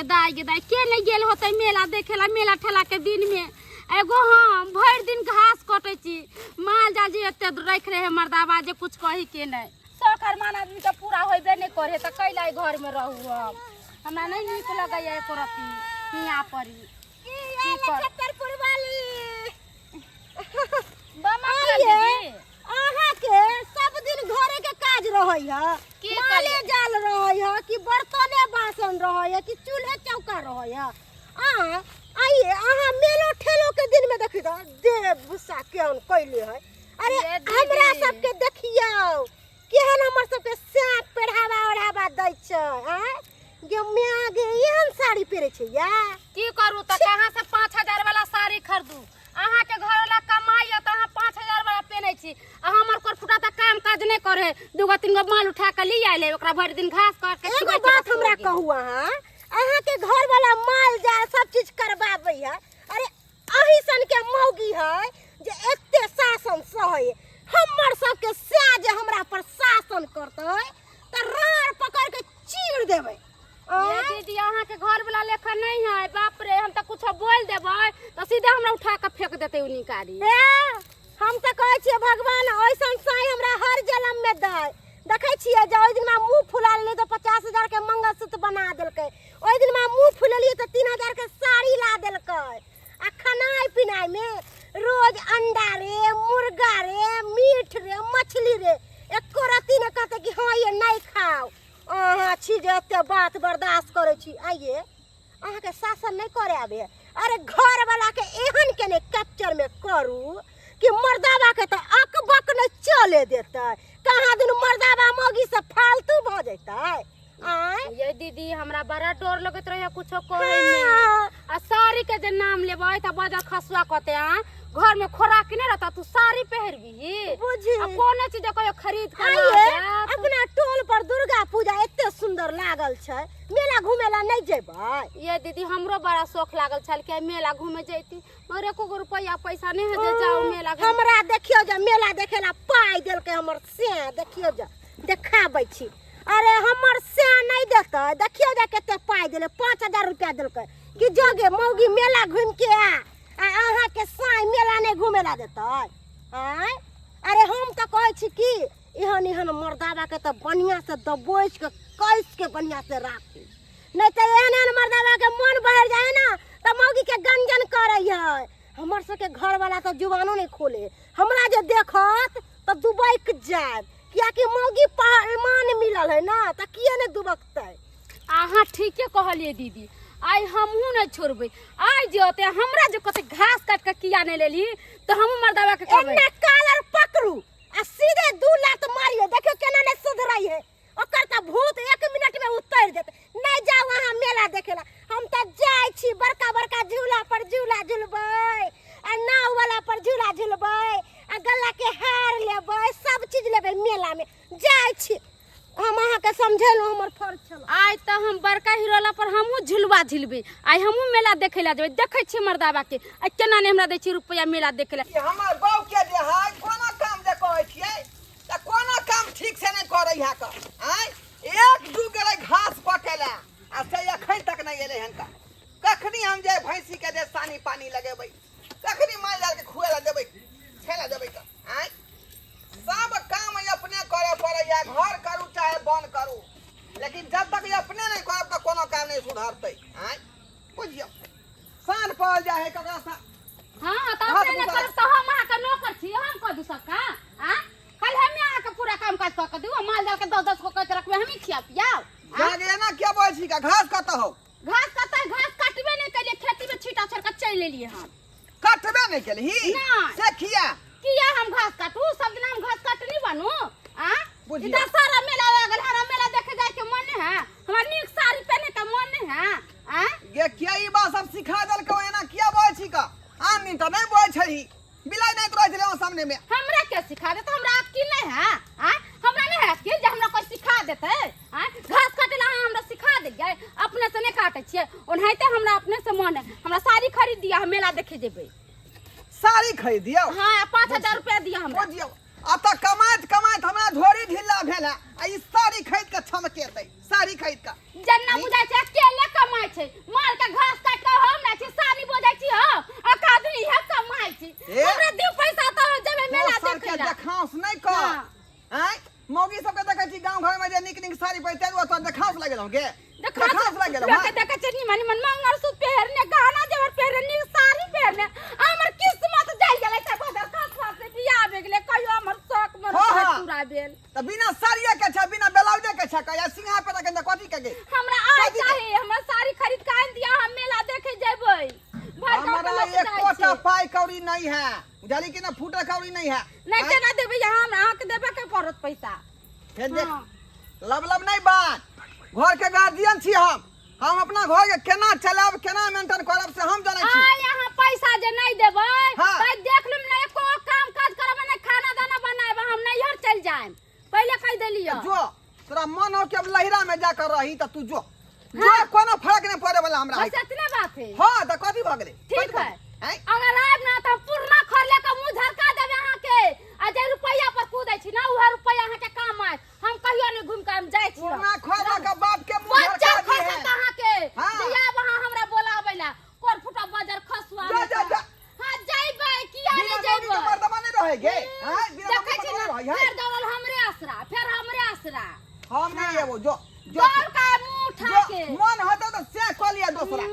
दाई गे दाई के नहीं गेल होते मेला देखेला मेला ठेला के दिन में एगो हम भर दिन घास कटे छी माल जाल जी एते रख रहे मर्दाबा जे कुछ कही के नहीं सकर मान आदमी तो पूरा होइबे नहीं करे त कैला घर में रहू हम हमरा नहीं नीक लगैया एको रती हिया परी की कर छतरपुर वाली बमा दीदी आहा के सब दिन घरे के काज रहय के माले जाल रहय कि बर्तने बासन रहय कि चूल्हे चौका रहय आइए आहा मेलो ठेलो के दिन में देखी दे भूसा केहन कैले है। अरे हमरा सबके देखियो केहन हमर सबके साथ पेढ़ावा ओढ़ावा दै छै गे मिया गे एहन साड़ी पहिरे छै या की करू त कहां से 5000 वाला साड़ी खरीदू अहाँ के घर वाला कमाई त अहाँ 5000 वाला पहनै छी आ हमर कोरफुटा त काम काज नहीं करे दूगो तीन गो माल उठा के ली आइले ओकरा भर दिन घास काट के एगो बात हमरा कहू अहाँ के घर वाला माल जा सब चीज करबाबै है। अरे अही सन के मौगी है जे एते शासन सहे हमर सब के साज हमरा पर शासन करतै त रार पकड़ के चीर देबै। ये दीदी अहाँ के घर वाला लेखा नहीं है बाप रे हम त कुछ बोल देबै त सीधा हमरा उठा के फेंक देतै उ निकारी हम त कहै छियै भगवान ओइसन साई हमरा हर जन्म में दै देखै छियै जे ओइ दिन में मुंह फुला ले त 50000 के मंगलसूत्र बना देलकै ओइ दिन में मुंह फुलेलिए त 3000 के साड़ी ला देलकै आ खानाई पिनाई में रोज अंडा रे मुर्गा रे मीट रे मछली रे एको रती न कहते कि हां ये नहीं खाओ अहाँ छी जे एते बात बर्दाश्त करै छी आइए अहाँ के शासन नहीं करे आबे। अरे घर वाला के एहन के ने कैप्चर में करू कि मर्दावा के तो अकबक न चले देता कहाँ दिन मर्दावा मोगी से फालतू भ जैतै ये दीदी हमरा बड़ा डर लगत रहे कुछो कहै में आ साड़ी के जे नाम लेबै त बजा खसुआ कहते घर में खोराक नहीं रहता तू साड़ी पहरबी बुझी आ कोन चीज कोई खरीद के अपना टोल पर दुर्गा पूजा एते सुंदर लागल छै मेला घुमेला नहीं जेबै। ये दीदी हमरो बड़ा शौक लागल छल के मेला घूमे जैती मगर एको रुपया पैसा नहीं है जे जाओ मेला हमरा देखियो जे मेला देखेला पाई देलकै हमर से देखियो जे देखाबै छी। अरे हमर से नहीं देतै देखियो जे कते पाई देले 5000 रुपया देलकै कि जगे मौगी मेला घूम के आ अहाँ के साई मेला नहीं घुमेला देतै अरे हम त कहै छी कि इहन इहन मर्दावा के त बढ़िया से दबोच के कैस के बढ़िया से राखी नहीं त एहन मर्दावा के मन बढ़ जाए ना त मौगी के गंजन करे है। हमर सब के घर वाला त जुबानो नहीं खोले हमरा जे देखत त दुबैक जाय किया कि मौगी पारमान मिलल है ना त किए ने दुबकतै। अहाँ ठीके कहलिए दीदी आई हमहू नहीं छोड़बै आई जेते हमरा जे कते घास काट के किया नहीं लेली तो हम मर्दावा के कहबै एने कालर पकड़ू आ सीधे 2 लात मारियो देखियो केना ने सुधराई है ओकर त भूत 1 मिनट में उतर जेते नहीं जाओ वहां मेला देखेला हम त जाय छी बड़का बड़का झूला पर झूला झूलबै आ नाव वाला पर झूला झूलबै आ गला के हार लेबै सब चीज लेबै मेला में जाय छी हम अहाँ के समझेलो हमर फर्ज छल। आई त हम बड़का हीरोला पर हमहू झुलवा झुलबी आई हमहू मेला देखेला जेबै देखै छी मर्दावा के आ केना ने हमरा दै छी रुपया मेला देखेला हमर बाऊ के जे है कोनो काम जे कहै छियै त कोनो काम ठीक से नहीं करै है क एक दू गेलै घास पटेला आ से एखन तक नहीं एले हन का कखनी हम जे भैंसी के जे सानी पानी लगेबै कखनी माल जाल के खुएला देबै खेला देबै क सब काम अपने करे पड़े या घर करू चाहे बन करू लेकिन जब तक अपने नहीं करब त कोनो काम नहीं सुधरतै बुझियो सान पल जा है ककरा सा हां त अपने ने करब त हम अहाँ के नौकर छी हम क दू सबका कल हम अहाँ के पूरा काम काज क के दू माल जाल के 10 को के रखबे हम ही खिया पियाओ जागे ना क्या बोल छी का घास कत हो घास काटबे नहीं कलिए खेती में छीटा छड़का चल लेलिए हम काटबे नहीं केलही से किया हम घास काटू सब दिन हम घास काटनी बनू बुझियो। इधर सारा मेला लागल हरा मेला देखे जाए के मन है हमरा नीक साड़ी पहने के मन है ये क्या ई बात सब सिखा दल को एना किया बोल छी का आनी तो नहीं बोल छही बिलाई नहीं तो रहले सामने में हमरा के सिखा दे तो हमरा अक्ल नहीं है हमरा नहीं है अक्ल जे हमरा कोई सिखा देते घास काटेला हमरा सिखा देलिए अपने से नहीं काटे छिए ओनाहिते हमरा अपने से मन है हमरा साड़ी खरीद दिया हम मेला देखे जेबै साड़ी खरीद दियो हां 5000 रुपया दिया हमरा बुझियो आता कमाइत कमाइत हमरा झोरी ढीला भेला आ ई साड़ी खरीद के छमकेतै साड़ी खरीद के जन्ना बुझाय छै अकेले कमाय छै मार के घास काट के हम ना छी सानी बोझाय छी हम आ आदमी है कमाय छी हमरा दियो पैसा त जेबे मेला देखे ला देखाउस नहीं कर हैं मौगी सब के देखै छी गांव घर में जे निक निक साड़ी पहिरते ओ तो देखाउस लागल हम के देखाउस लागल हम लोग देखे छै निमन निमन मंगलसूत्र पहरने गहना जेवर पहरने साड़ी पहरने हमर किस्मत जाय गेलै त बदर खास से बियाह भे गेलै कहियो हमर शौक मन पूरा भेल त बिना साड़िया के छ बिना ब्लाउजे के छ या सिंहा पे के कथि के हमरा आय चाहे हमरा साड़ी खरीद के आन दिया हम मेला देखे जेबै हमरा एक कोटा पाई कौड़ी नहीं है बुझाली कि ना फूटा कौड़ी नहीं है नहीं केना देबै हम अहाँ के देबे के पड़त पैसा फिर देख लब नहीं बात घर के गार्जियन छी हम अपना घर के केना चलाब केना मेंटेन करब से हम जानै छी आ यहाँ पैसा जे नहीं देबै त देख लुम ना एको काम काज करब ना खाना दाना बनाएब हम नैहर चल जाएम पहले कह देलियो जो तोरा मन हो के अब लहिरा में जाकर रही त तू जो कोनो फर्क नहीं पड़े वाला हमरा बस इतने बात है हां त कथि भ गेलै ठीक है अगर आब ना त पूर्णा खर लेके मुंह झरका देबे अहाँ के आ जे रुपैया पर कूदै छी ना उहे रुपैया अहाँ के काम आय हम कहियो नहीं घूम के हम जाय छी पूर्णा खर के बाप के मुंह झरका दी है कहां के दिया वहां हमरा बोलावेला कोर फुटा बाजार खसुआ जा हां जइबै किया नहीं जइबै मर्दमा नहीं रहेगे हां बिना देखै छी ना फिर दौड़ल हमरे आसरा फिर हमरे आसरा हम नहीं एबो जो दौड़ का मुंह उठा के मन होता तो से क लिया दूसरा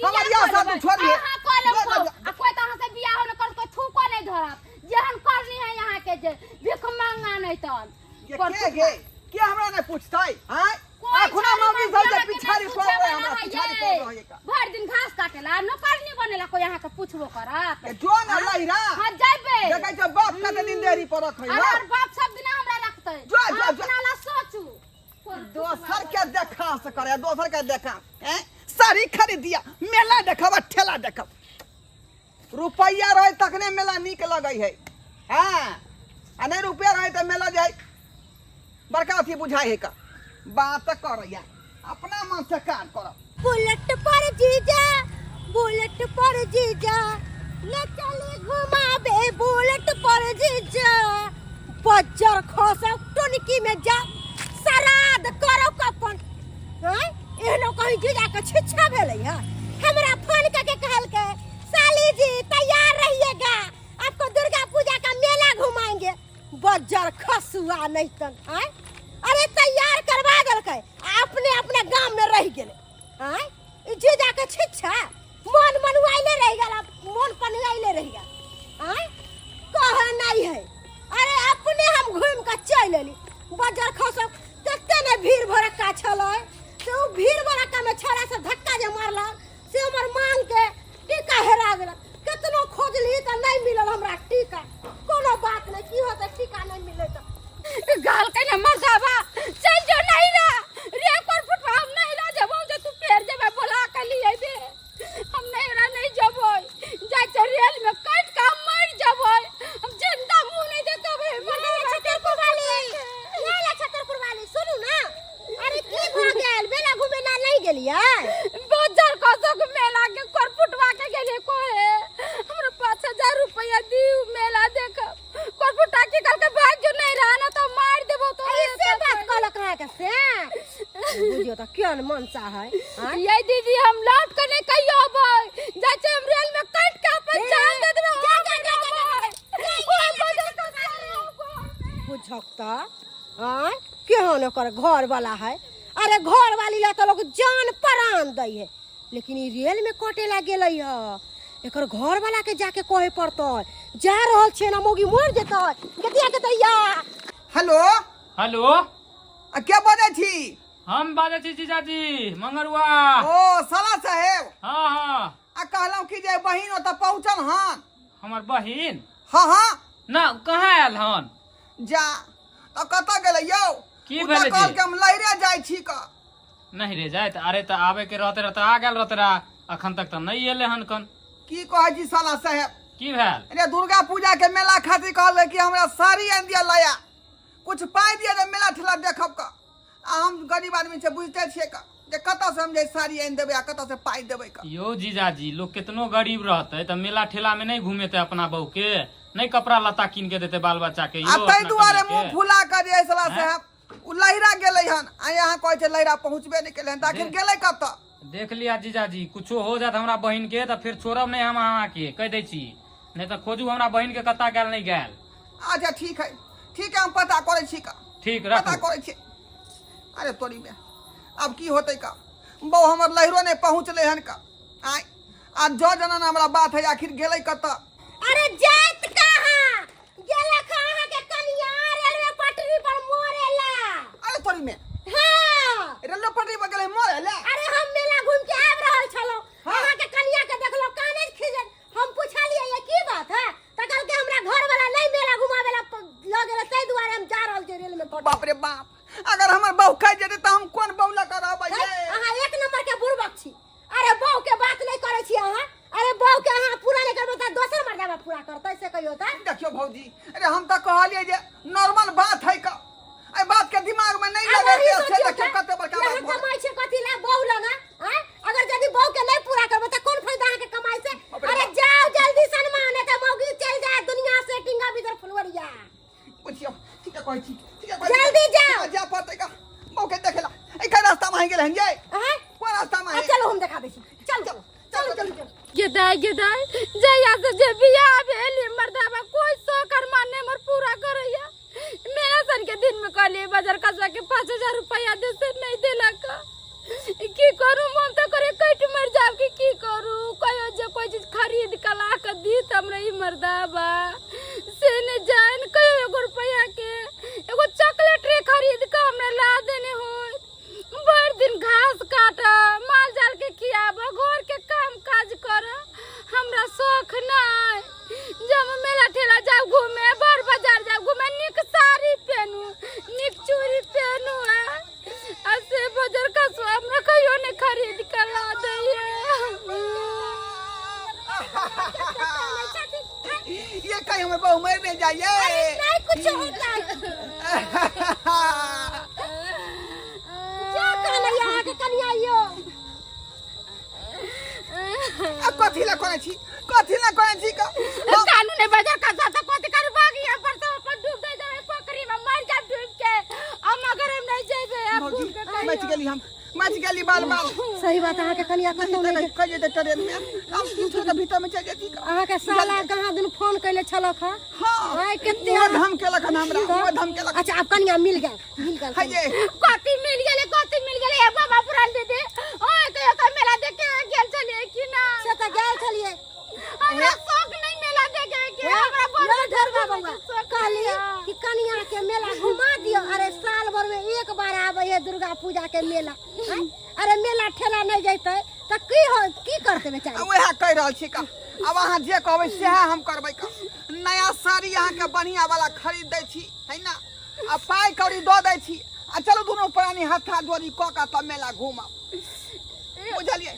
हमरिया सब छोड़िए हां कॉल आ कोई त अहाँ से बियाह न कर कोई थूको नहीं धरत जेहन करनी है यहाँ के जे भीख मांगा नहीं तन के हमरा ने पूछतै हैं अखना मम्मी सब जे पिछाड़ी पड़ रहे हमरा पिछाड़ी पड़ रहे का भर दिन घास काटेला नौकरनी बनेला कोई यहाँ के पूछबो करत जो न लहिरा हां जइबे देखै छ बाप कते दिन देरी पर रखै अरे बाप सब दिन हमरा रखतै जो अपना ला सोचू दोसर के देखा से करे दोसर के देखा हैं साड़ी खरीद दिया मेला देखब ठेला देखब रुपैया रहे तकने मेला नीक लगै है हां आ नहीं रुपया रहे त मेला जाय बड़का अथी बुझाई है का बात करैया अपना मन से काम कर बुलेट पर जीजा ले चले घुमाबे बुलेट पर जीजा बजर खसा टोनकी में जा सराद करो कपन हैं एहनो कहीं जीजा के छिछा भेलै है हमरा फोन करके कहल के साली जी तैयार रहिएगा आपको दुर्गा पूजा का मेला घुमाएंगे बजर खसुआ नहीं तन हैं अरे तैयार करवा देलकै अपने अपने गांव में रह गेले हैं ई जीजा के छिछा मन मनवाइले रह गेला मन पनवाइले रह गेल हैं कह नहीं है अरे अपने हम घूम के चल एली बजर खसो कते ने भीड़ भड़का छलै से उ भीड़ भड़का में छोरा से धक्का जे मारला से हमर मांग के टीका हेरा गेल केतनो खोजली त नहीं मिलल हमरा टीका कोनो बात नहीं की होतै टीका नहीं मिलै त गाल के न मरदावा चल जो नहीं ना रे पर फुटवा हम नहीं ला जबो जे तू पेर जेबे बोला के लिए दे हम नहीं रा नहीं जबो जा रेल में काट का मर जबो हम जिंदा मुंह नहीं देते बे बोले छतरपुर वाली सुनू ना अरे की भ गेल मेला घूमे ना नहीं गेलियै बजर कसक मेला के कर फुटवा के गेले कोए हमरा 5000 रुपया दिउ मेला देख कर फुटा के कल के भाग जो नहीं रहना तो मार देबो तो ऐसे बात कहलक रहा के से बुझियो त केन मनसा है ये दीदी हम लौट के नहीं कहियो अबै जाचे हम रेल में काट के अपन जान दे देबो बुझक त हां केहन ओकर घर वाला है अरे घर वाली ला तो लोग जान प्राण दै है लेकिन ई रेल में कटे ला गेलै ह एकर घर वाला के जाके कहे पड़तै जा रहल छै ना मोगी मर जेतै केतिया के दैया हेलो हेलो आ के बजै छी हम बाजै छी जीजाजी मंगरुआ ओ साला साहेब हाँ हाँ आ कहलौ कि जे बहिन ओत पहुंचल हन हमार बहिन हां हां ना कहाँ आयल हन जा त कत गेलै यौ की उ त भेलै कहल जी? के हम लहिरे जाइ छी का नहीं रे जाए अरे तो आवे के रहते रहते आ गेल रहते रहा अखन तक तो नहीं एले हन कन की कहै छी साला साहेब की भेल अरे दुर्गा पूजा के मेला खातिर कहल कि हमरा साड़ी आन दिया लाया कुछ पाई दिया जे मेला ठेला देखब का आ हम गरीब आदमी से बुझते छिए का जे कतऽ से हम जे साड़ी आनि देबै आ कतऽ से पाइ देबै का यो जीजाजी लोग कितनो गरीब रहते तो मेला ठेला में नहीं घूमेते अपना बहू के, नहीं कपड़ा लता कीन के देते बाल बच्चा के। आ यो तै अपना दुआरे कमाई मुंह के। फुला कर जे सला साहब उ लहिरा गेलै हन आ यहाँ कहै छै लहिरा पहुँचबे नहीं केलै हन, त आखिर गेलै कतऽ? देख लिया जीजाजी, कुछो हो जात हमरा बहन के तो फिर छोड़ब नहीं हम अहाँ के, कह दै छी। नहीं तो खोजू हमरा बहन के कत्ता गेल नहीं गेल। अच्छा ठीक है हम पता करै छी का, ठीक पता रखू। करै छी। अरे तोरी में अब की होतै का, बहु हमर लहिरो नहीं पहुँचलै हन का। आय आ जो जना हमरा बात है आखिर गेलै कतऽ? अरे जात कहाँ गेला कहाँ के कनिया रेलवे पटरी पर मोरेला। अरे तोरी में हाँ रेलवे पटरी पर गेलै मोरे ले। अरे हम मेला घूम के आब रहल छलो, हाँ। अहाँ के कनिया के देखलो काने खिजल। हम पूछलिए ये की बात है त कहल के हमरा घर वाला नहीं मेला घुमावेला ल गेले, तै दुआरे हम जा रहल छी रेलवे पटरी। बाप रे बाप, अगर हमर बहू खाइ जेतै त हम कोन बहू ला करबै ये? अहाँ एक नंबर के बुड़बक छी। अरे बहू के बात नहीं करे छी अहाँ। अरे बहू के अहाँ पूरा नहीं करबो त दोसर मर्दावा पूरा करतै से कहियो त। देखियो भौजी, अरे हम तो कहलिए जे नॉर्मल बात है का, ए बात के दिमाग में नहीं लगे के से देखियो कते बड़का बात यहाँ भऽ कमाई छै कथी ला बहू लगा हैं? अगर यदि बहू के नहीं पूरा करबो त कोन फायदा अहाँ के कमाई से? अरे जाओ जल्दी सन्मान है त मौगी चल जाए दुनिया से टिंगा भीतर फुलवरिया। बुझियो ठीक है कहै छी, ठीक है कहै छी। जल्दी जाओ। जा पड़तै का, बहू के देखेला ए का रास्ता में गेल हन ये, हैं? कोन रास्ता में है? चलो हम दिखा दै छी। चल चल चल चल चल। गेदाय जया से जे बियाह भेली मर्दावा कोई सोकर माने मोर पूरा करैया। मेरा सन के दिन में कहली बाजार कसवा के 5000 रुपया दे से नहीं देला का। की करू हम तो करे कट मर जाब की करू, कहियो जे कोई चीज खरीद के ला के दी त हमरा ई मर्दावा से ने जान कहियो एगो रुपया के एगो चॉकलेट रे खरीद के हमरा ला देने हो। भर दिन घास काटा, माल जाल के खियाबो, घर के काम काज कर, हमरा शौक नहीं। जब मेला ठेला जाओ घूमे, बड़ बाजार जाओ घूमे, निक साड़ी पहनू, निक चूड़ी पहनू है, ऐसे बाजार का सो हमरा कहियो ने खरीद के ला दैये। ये कहीं हमें बहू मर नहीं जाइए। नहीं कुछ होता है। क्या कहले यहाँ के कनिया यो? अब कथी ला कोने छी का? कानून बाजार का साथ कथी कर भागी यहाँ पर तो अपन डूब दे जाए पोखरी में मर जा डूब के। हम अगर हम नहीं जेबे अब डूब के कहियो। मच गेली बाल सही बात अहाँ के कनिया कतौ नहीं कह जेते ट्रेन में हम पूछो के भीतर में चल जेती का। अहाँ के साला कहाँ दिन फोन कैले छलक ह? हां आय केते वो धम केलक हन हमरा, वो धम केलक। अच्छा अब कनिया मिल गए हाय ये कथी मिल गेले ए बाबा पुरान दीदी ओए कहियो तो मेला देखे गेल चलिए कि ना। से त गए छलिए। हमरा शौक नहीं मेला देखे के, हमरा लो ढरगा बड़ बउआ कहली कि कनिया के मेला घुमा दियो। अरे साल भर में एक बार आवे है दुर्गा पूजा के मेला। हैं? अरे मेला ठेला नहीं जैते त की करते बेचारी? वह कह रहल छी का। अब अहाँ जे कहबै से हम करबै का। नया साड़ी अहाँ के बढ़िया वाला खरीद दै छी है ना, आ पाई कौड़ी दो दै छी, आ चलो दोनों प्राणी हाथा जोड़ी क का त मेला घूमब। बुझलिए?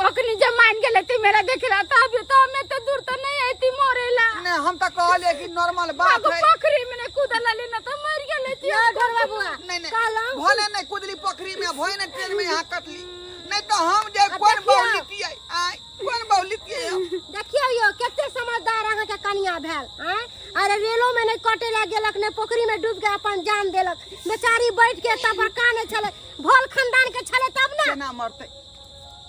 ओकनी जब मान गेले ती मेला देखेला तब तो हमें तो दूर तो नहीं आईती मोरेला। नहीं हम तो कहले कि नॉर्मल बात है। पोखरी में ने कूदला लेना तो मर गेले ती। लो ढरगा बउआ नहीं कहलौं भले नहीं कूदली पोखरी में, भोई नहीं ट्रेन में यहाँ कटली, नहीं तो हम जे कौन बहुलिती है आय कौन बहुलिती है। देखियो यो केते समझदार अहाँ के कनिया भेल। हैं? अरे रेलो में नहीं कटे ला गेलक, ने पोखरी में डूब के अपन जान देलक। बेचारी बैठ के तब काने छले, भोल खानदान के छले तब ना केना मरते।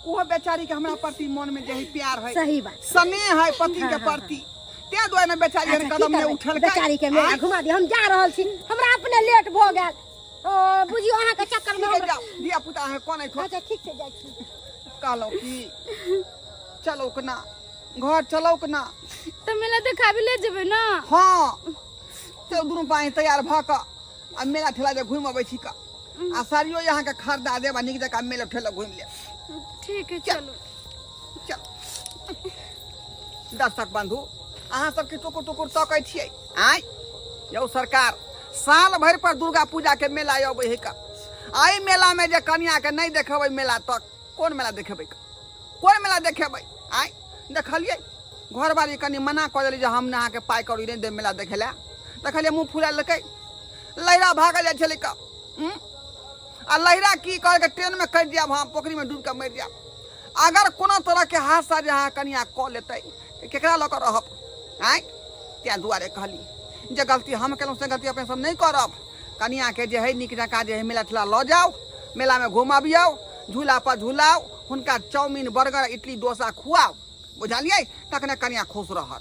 वो बेचारी के हमरा प्रति मन में जही प्यार है, सही बात स्नेह है पति के प्रति, ते दुआरे ने बेचारी अच्छा, कदम की में करबै? उठल बेचारी के मेला घुमा दी। हम जा रहल छी, हमरा अपने लेट भ गेल। ओ बुझियो अहाँ के चक्कर में हम। दिया पुता है कोन है। अच्छा ठीक से जाइ छी। कहलो कि चलो के ना घर चलो के ना तो मेला देखाबे ले जेबे ना। हां चलो दोनों पाए तैयार भ क आ मेला ठेला जे घूम अबै छी का, आ साड़ियो यहाँ के खरीदा देबा निक जका मेला ठेला घूम ले। ठीक है चलो। चल दर्शक बंधु अहाँ सबके टुकुर टुकुर तकै छियै आय यौ सरकार साल भर पर दुर्गा पूजा के मेला अबै है का। आई मेला में जे कन्या के नहीं देखेबै मेला तक कौन मेला देखेबै का, कौन मेला देखेबै। आय देखलिए घर बारी कनी मना कर देली जे हम अहाँ के पाई कौड़ी नहीं दे मेला देखे ला। देखलिए मुंह फुला लकै, लैरा भागल जाइ छलै का। आ लहरा की कह के ट्रेन में कट जाब हम पोखरी में डूब के मर जाब अगर कोनो तरह के हादसा जे अहाँ कनिया कऽ लेतै तऽ केकरा लऽ कऽ रहब आँय तैं दुआरे कहली जे गलती हम केलहुँ से गलती अपने सब नहीं करब कनिया के जे है नीक जकाँ जे है मेला ठेला लऽ जाओ मेला में घुमाबियौ झूला पर झूलाओ हुनका चाउमीन बर्गर इडली डोसा खुआओ बुझलियै तखने कनिया खुश रहत